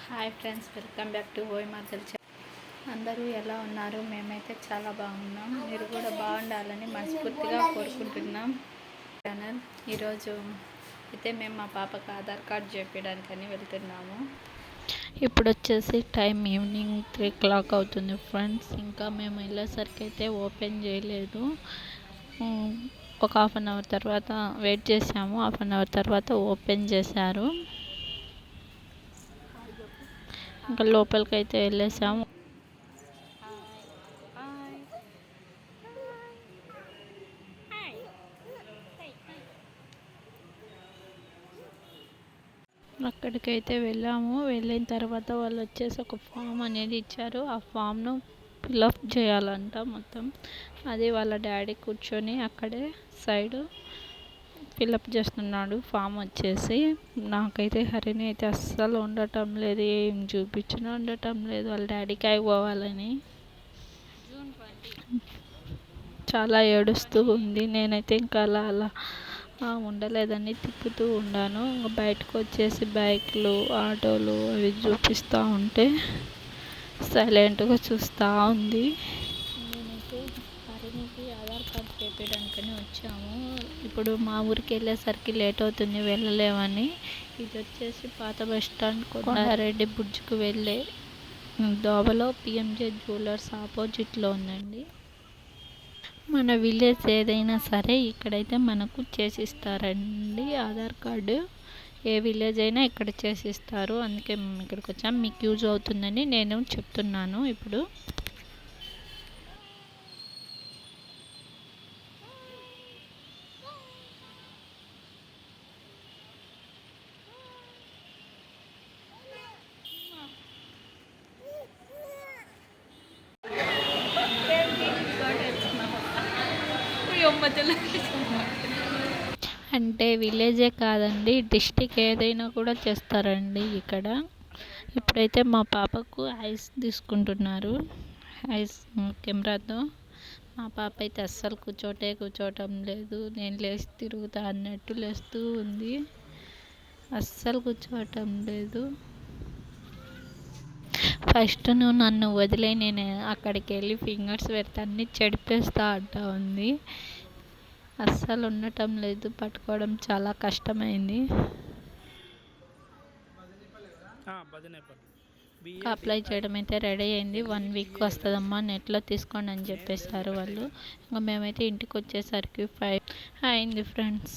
Hi friends, welcome back to ఓయ్ మాటలు. అందరూ ఎలా ఉన్నారు? మేమైతే చాలా బాగున్నాం. మీరు కూడా బాగుండాలని మనస్ఫూర్తిగా కోరుకుంటున్నాం. ఛానల్ ఈరోజు అయితే మేము మా పాపకు ఆధార్ కార్డ్ చేపించడానికని వెళ్తున్నాము. ఇప్పుడు వచ్చేసి టైం ఈవినింగ్ 3 అవుతుంది ఫ్రెండ్స్. ఇంకా మేము వెళ్ళేసరికి అయితే ఓపెన్ చేయలేదు. ఒక హాఫ్ అన్ అవర్ తర్వాత వెయిట్ చేసాము. హాఫ్ అన్ అవర్ తర్వాత ఓపెన్ చేశారు. ఇంకా లోపలికి అయితే వెళ్ళేసాము. అక్కడికైతే వెళ్ళాము. వెళ్ళిన తర్వాత వాళ్ళు వచ్చేసి ఒక ఫామ్ అనేది ఇచ్చారు. ఆ ఫామ్ను ఫిల్అప్ చేయాలంట మొత్తం. అది వాళ్ళ డాడీ కూర్చొని అక్కడే సైడు ఫిల్అప్ చేస్తున్నాడు ఫామ్ వచ్చేసి. నాకైతే హరిని అయితే అస్సలు ఉండటం లేదు, ఏం చూపించినా ఉండటం లేదు. వాళ్ళ డాడీకి అయిపోవాలని చాలా ఏడుస్తూ ఉంది. నేనైతే ఇంకా అలా ఉండలేదని తిప్పుతూ ఉన్నాను. ఇంకా బయటకు వచ్చేసి బైక్లు, ఆటోలు అవి చూపిస్తూ ఉంటే సైలెంట్గా చూస్తూ ఉంది. నేనైతే హరినికి ఆధార్ కార్డ్ చేపించడానికని వచ్చాము. ఇప్పుడు మా ఊరికి వెళ్ళేసరికి లేట్ అవుతుంది, వెళ్ళలేమని. ఇది వచ్చేసి పాత బస్ స్టాండ్ కొండారెడ్డి బ్రిడ్జ్కి వెళ్ళే దోవలో పిఎంజే జ్యువెలర్స్ ఆపోజిట్లో ఉందండి. మన విలేజ్ ఏదైనా సరే ఇక్కడైతే మనకు చేసిస్తారండి ఆధార్ కార్డు. ఏ విలేజ్ అయినా ఇక్కడ చేసిస్తారు. అందుకే మేము ఇక్కడికి వచ్చాం. మీకు యూజ్ అవుతుందని నేను చెప్తున్నాను. ఇప్పుడు అంటే విలేజే కాదండి, డిస్టిక్ ఏదైనా కూడా చేస్తారండి ఇక్కడ. ఇప్పుడైతే మా పాపకు ఐస్ తీసుకుంటున్నారు, ఐస్ కెమెరాతో. మా పాప అయితే అస్సలు కూర్చోటం లేదు. నేను లేచి తిరుగుతా అన్నట్టు లేస్తూ ఉంది, అస్సలు కూర్చోవటం లేదు. ఫస్ట్ నువ్వు నన్ను వదిలే, నేను అక్కడికి వెళ్ళి ఫింగర్స్ పెడితే అన్నీ చెడిపేస్తా అంటా ఉంది. అస్సలు ఉండటం లేదు, పట్టుకోవడం చాలా కష్టమైంది. అప్లై చేయడం అయితే రెడీ అయింది. 1 వీక్ వస్తుందమ్మా, నెట్లో తీసుకోండి అని చెప్పేశారు వాళ్ళు. ఇంకా మేమైతే ఇంటికి వచ్చేసరికి 5 అయింది ఫ్రెండ్స్.